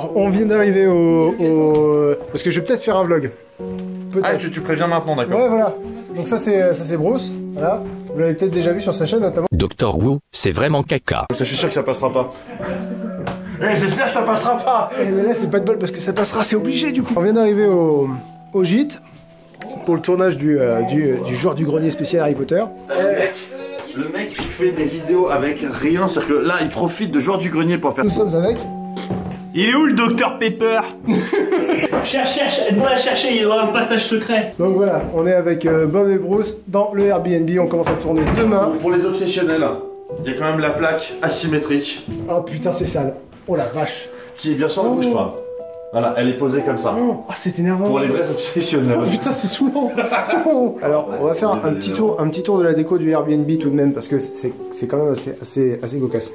Alors, on vient d'arriver parce que je vais peut-être faire un vlog. Ah, tu préviens maintenant, d'accord. Ouais, voilà. Donc ça c'est Bruce, voilà. Vous l'avez peut-être déjà vu sur sa chaîne notamment. Dr Wu, c'est vraiment caca. Ça, je suis sûr que ça passera pas. Eh, j'espère que ça passera pas. Mais là c'est pas de bol parce que ça passera, c'est obligé du coup. On vient d'arriver au gîte pour le tournage du joueur du grenier spécial Harry Potter. Le mec fait des vidéos avec rien, c'est-à-dire que là il profite de joueur du grenier pour faire... Nous sommes avec... Il est où le docteur Pepper? Cherche, aide-moi à chercher, il y aura un passage secret. Donc voilà, on est avec Bob et Bruce dans le Airbnb, on commence à tourner demain. Pour les obsessionnels, il y a quand même la plaque asymétrique. Oh putain c'est sale, oh la vache. Qui bien sûr ne bouge pas. Voilà, elle est posée comme ça. Oh, ah c'est énervant. Pour les vrais obsessionnels. Oh putain c'est saoulant. Alors on va faire un petit tour de la déco du Airbnb tout de même parce que c'est quand même assez cocasse.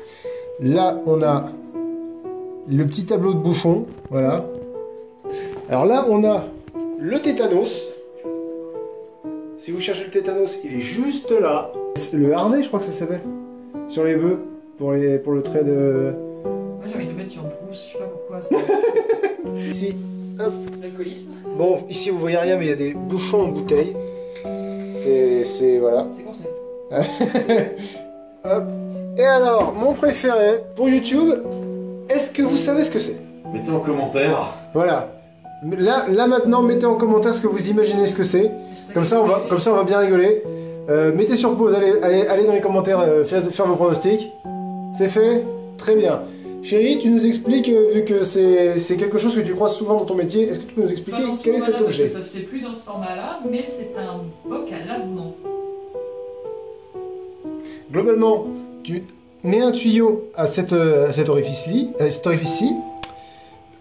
Là on a le petit tableau de bouchon, voilà. Alors là on a le tétanos. Si vous cherchez le tétanos, il est juste là. Le harnais je crois que ça s'appelle. Sur les bœufs, pour le trait de... Moi j'ai envie de le mettre sur Bruce, je sais pas pourquoi. Ça... Ici, hop. L'alcoolisme. Bon, ici vous voyez rien, mais il y a des bouchons en bouteille. C'est voilà. C'est conseil. Hop. Et alors, mon préféré pour YouTube, est-ce que vous savez ce que c'est? Mettez en commentaire. Voilà. Là maintenant, mettez en commentaire ce que vous imaginez ce que c'est. Comme ça, on va bien rigoler. Mettez sur pause, allez dans les commentaires faire vos pronostics. C'est fait? Très bien. Chérie, tu nous expliques, vu que c'est quelque chose que tu croises souvent dans ton métier, est-ce que tu peux nous expliquer quel est cet objet? Ça se fait plus dans ce format-là, mais c'est un boc à lavement. Globalement, tu mets un tuyau à cet orifice-ci.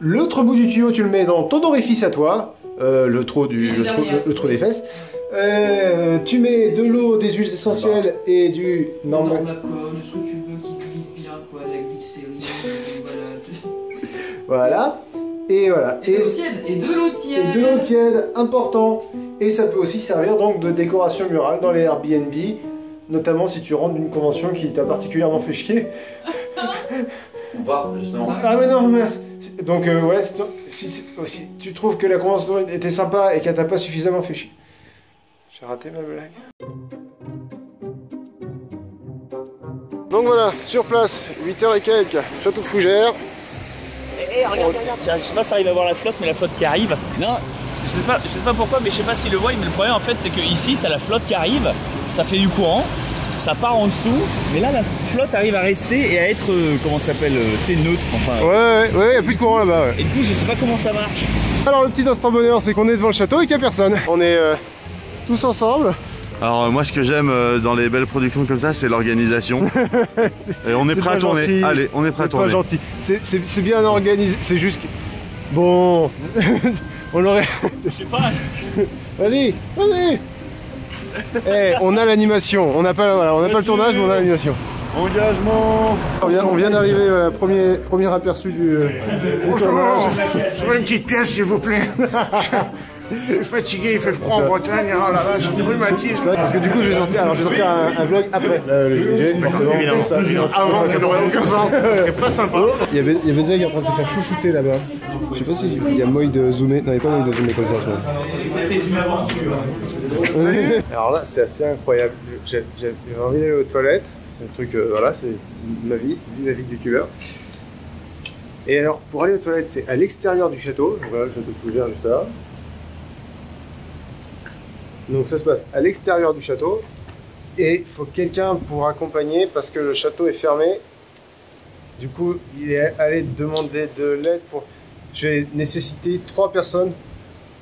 L'autre bout du tuyau, tu le mets dans ton orifice à toi, le trou des fesses. Tu mets de l'eau, des huiles essentielles et du... Normacone, ce que tu veux qui glisse bien, quoi, de la glycérine, voilà. Et voilà. Et de l'eau tiède. Et de l'eau tiède, important. Et ça peut aussi servir donc de décoration murale dans les Airbnb, notamment si tu rentres d'une convention qui t'a particulièrement fait chier. Ou pas, justement. Ah mais non, mais donc ouais, si tu trouves que la convention était sympa et qu'elle t'a pas suffisamment fait chier. J'ai raté ma blague. Donc voilà, sur place, 8h et quelques, château de Fougères. Regarde, tiens, je sais pas si t'arrives à voir la flotte, mais la flotte qui arrive. Non, je sais pas pourquoi, mais je sais pas s'il le voit, mais le problème en fait c'est que ici t'as la flotte qui arrive, ça fait du courant, ça part en dessous, mais là la flotte arrive à rester et à être, comment ça s'appelle, tu sais, neutre, enfin. Ouais, y a plus de courant là-bas, ouais. Et du coup je sais pas comment ça marche. Alors le petit instant bonheur, c'est qu'on est devant le château et qu'il n'y a personne. On est tous ensemble. Alors moi ce que j'aime dans les belles productions comme ça, c'est l'organisation. Et on est prêt à tourner. Gentil. Allez, on est prêt à tourner. C'est pas gentil. C'est bien organisé, c'est juste que... Bon... on l'aurait... Je sais pas. Vas-y. Eh, on a l'animation. On n'a pas le tournage, mais on a l'animation. Engagement. On vient d'arriver, voilà, premier aperçu du tournage. Je veux une petite pièce s'il vous plaît. Je suis fatigué, il fait froid en Bretagne, oh là là, j'ai du rhumatisme. Parce que du coup je vais sortir un vlog après le GG, forcément. Avant ça n'aurait aucun sens, ça serait pas sympa. Il y a Benza qui est en train de se faire chouchouter là-bas. Je sais pas si il y a Moïd zoomé. Non, il n'y a pas Moïd zoomé comme ça. C'était une aventure. Alors là c'est assez incroyable. J'ai envie d'aller aux toilettes. C'est un truc, voilà, c'est ma vie de youtubeur. Et alors pour aller aux toilettes c'est à l'extérieur du château. Voilà, le château de Fougères juste là. Donc ça se passe à l'extérieur du château et il faut quelqu'un pour accompagner parce que le château est fermé. Du coup, il est allé demander de l'aide pour... Je vais nécessiter 3 personnes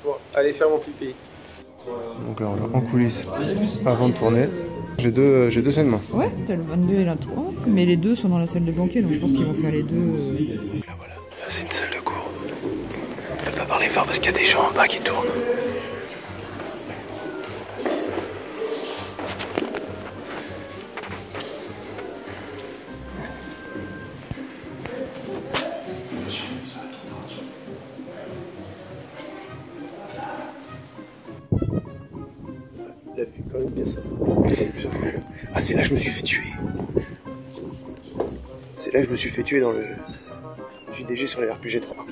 pour aller faire mon pipi. Donc là, on est en coulisses avant de tourner. J'ai deux scènes. Ouais, t'as le 22 et la 3, mais les deux sont dans la salle de banquet, donc je pense qu'ils vont faire les deux. Là voilà, là c'est une salle de cours. On peut pas parler fort parce qu'il y a des gens en bas qui tournent. La vue quand même bien ça. Ah c'est là que je me suis fait tuer. C'est là que je me suis fait tuer dans le JDG sur les RPG 3.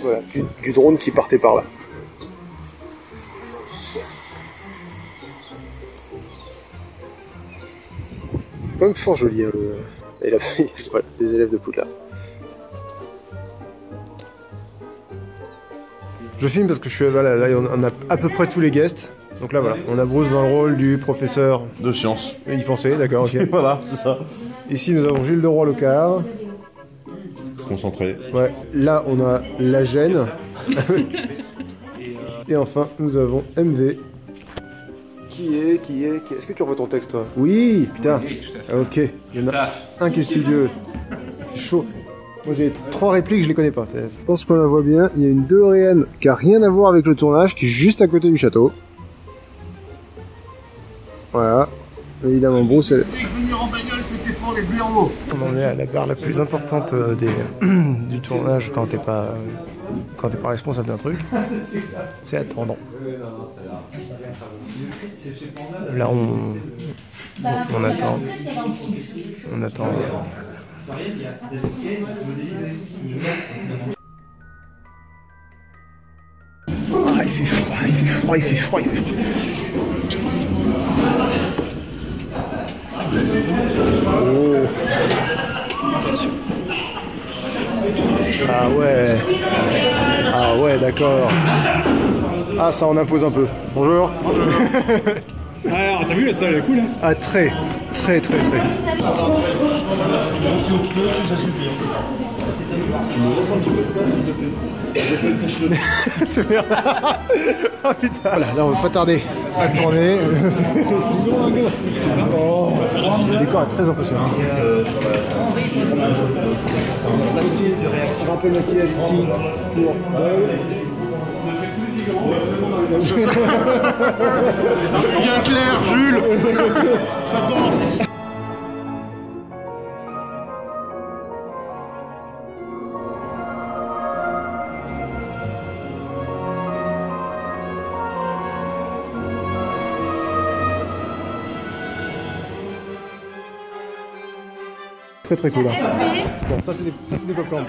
Voilà, du drone qui partait par là. Quand même fort joli, hein, voilà, les élèves de Poudlard. Je filme parce que je suis voilà, là on a à peu près tous les guests. Donc là voilà, on a Bruce dans le rôle du professeur De science. Il pensait, d'accord, ok. Voilà, c'est ça. Ici nous avons Gilles de Roy-Locard. Concentré. Ouais. Là on a la gêne. Et enfin nous avons MV. Qui est Est-ce que tu revois ton texte toi? Oui, putain. Oui, tout à fait. Ok, il y en a un qui est studieux. C'est chaud. Moi j'ai 3 répliques, je les connais pas. Je pense qu'on la voit bien. Il y a une DeLorean qui a rien à voir avec le tournage, qui est juste à côté du château. Voilà. Évidemment, Bruce. Venir en bagnole, c'était pour les bureaux. On en est à la gare la plus importante du tournage quand t'es pas responsable d'un truc. C'est attendre. Là on attend. On attend. Ah, il fait froid, il fait froid, il fait froid, il fait froid. Oh. Ah ouais. Ah ouais, d'accord. Ah, ça en impose un peu. Bonjour. Alors, t'as vu la salle, elle est cool, hein? Ah, très. C'est merde. Oh putain. Voilà, là on va pas tarder à tourner. Oh, le décor est très impressionnant. Je rappelle le maquillage ici pour Bien clair, Jules. J'adore. très cool. Hein. Bon, ça c'est des popcorn.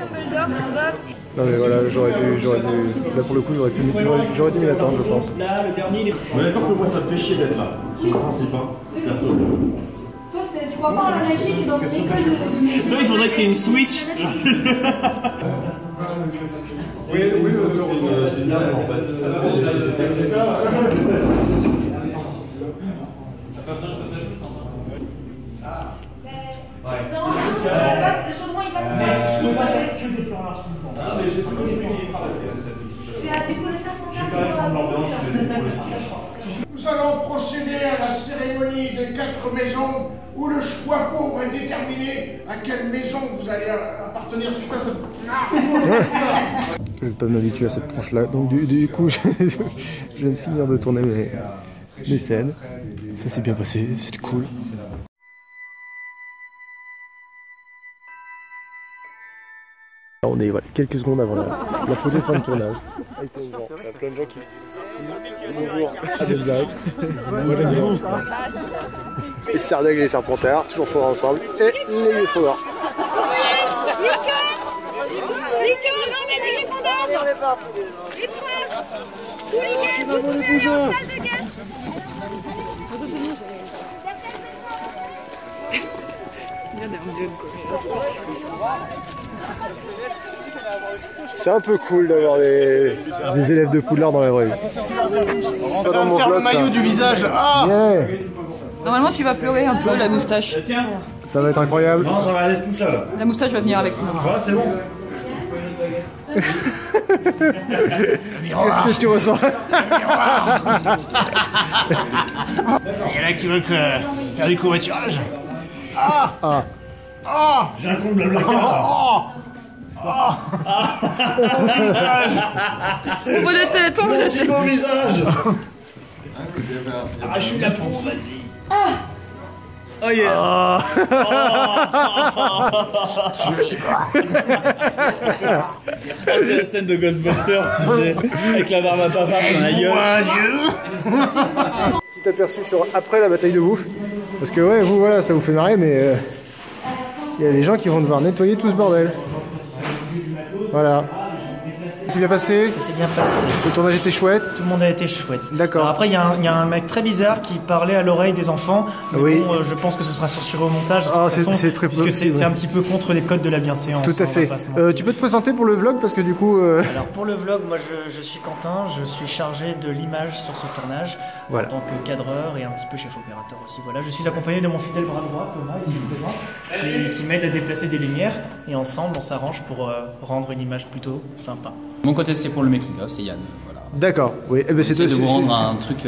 Non mais voilà, j'aurais dû. Là pour le coup, j'aurais dû m'y attendre, je pense. Là, le dernier, il est... On est d'accord que moi ça me fait chier d'être là. C'est le principe, hein. Toi, tu crois pas en la magie, tu es dans une école de... Toi, il faudrait que tu aies une Switch. Oui, c'est une dame en fait. Non, le chaudron il va que des plans larges tout le temps. Ah, mais je sais pas, je vais y travailler. Tu as décollé ça pour J'ai pas répondre l'ambiance, mais c'est pour le style. Nous allons procéder à la cérémonie des 4 maisons où le choix va déterminer à quelle maison vous allez appartenir. Je vais pas m'habituer à cette tranche-là. Donc du coup, je viens de finir de tourner mes scènes. Ça s'est bien passé, c'était cool. On est quelques secondes avant la photo de fin de tournage. Il y a plein de gens qui disent bonjour à Belzag. Les Sardègles et les Serpentards, toujours fort ensemble. Et les Faudors. C'est un peu cool d'avoir des élèves de Poudlard dans la vraie vie. Pas dans mon vlog, maillot du visage. Ah yeah. Normalement, tu vas pleurer un peu, la moustache. Ça va être incroyable. Non, ça va aller tout seul. La moustache va venir avec nous. Ça va, c'est bon. Qu'est-ce que tu ressens? Il y en a qui veulent faire du covoiturage. J'ai un compte Blablacar. On voit les têtes, on voit les Merci têtes. mon visage. Ah, je suis la ponce, vas-y. Oh yeah. C'est la scène de Ghostbusters, tu sais, avec la barbe à papa dans la gueule. Petit aperçu sur après la bataille de bouffe. Parce que ouais, vous voilà, ça vous fait marrer, mais il y a des gens qui vont devoir nettoyer tout ce bordel. Voilà. C'est bien passé? Ça s'est bien passé. Le tournage était chouette? Tout le monde a été chouette. D'accord. Alors après, il y a un mec très bizarre qui parlait à l'oreille des enfants. Mais Oui. bon, je pense que ce sera censuré au montage. De Ah, toute façon, c'est très puisque possible. c'est un petit peu contre les codes de la bienséance. Tout à on va fait. pas se mentir. Tu peux te présenter pour le vlog parce que du coup... Alors pour le vlog, moi je suis Quentin, je suis chargé de l'image sur ce tournage Voilà. en tant que cadreur et un petit peu chef opérateur aussi. Voilà, je suis accompagné de mon fidèle bras droit Thomas ici présent, qui m'aide à déplacer des lumières et ensemble on s'arrange pour rendre une image plutôt sympa. Mon côté c'est pour le making of, c'est Yann. Voilà. D'accord, oui. Eh ben, C'est de vous rendre un truc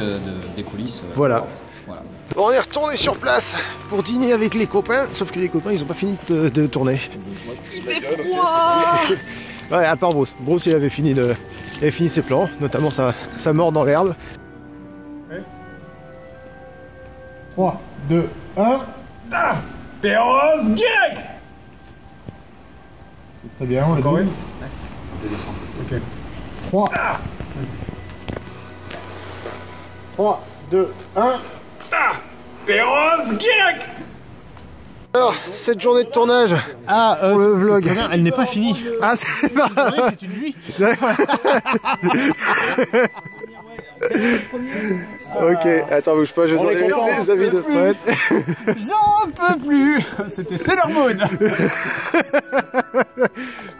des coulisses. Voilà. Voilà. On est retourné sur place pour dîner avec les copains, sauf que les copains ils ont pas fini de tourner. Il fait froid. Ouais, à part Bruce. Bruce il avait fini ses plans, notamment sa mort dans l'herbe. 3, 2, 1. Péros direct. Très bien, on encore une. Ok. 3. 3, 2, 1. Péros direct. Alors, cette journée de tournage pour le vlog. Très bien, elle n'est pas finie. Ah, c'est pas C'est une nuit. Ok, attends, bouge pas, je vais demander les avis de Fred. J'en peux plus. C'était Sailor Moon.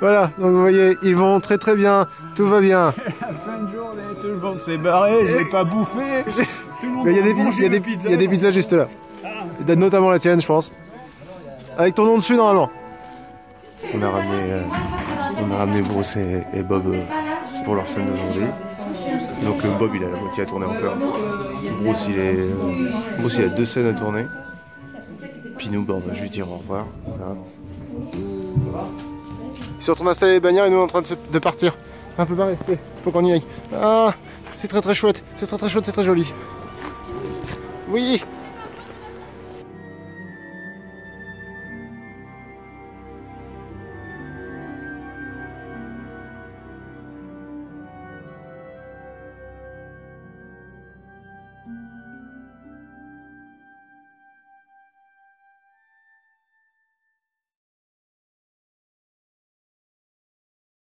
Voilà, donc vous voyez, ils vont très très bien, tout va bien. À la fin de journée, tout le monde s'est barré, j'ai pas bouffé. Tout le monde Mais il y a des a mangé des pizzas, il y a des pizzas juste là. Notamment la tienne, je pense. Avec ton nom dessus normalement. On a ramené Bruce et Bob pour leur scène d'aujourd'hui. Donc Bob il a la moitié à tourner encore. Bruce il a 2 scènes à tourner. Puis nous on va juste dire au revoir. Voilà. Ils sont en train d'installer les bannières et nous on est en train de partir. Un peu pas rester, faut qu'on y aille. Ah, c'est très très chouette, c'est très très chouette, c'est très joli. Oui.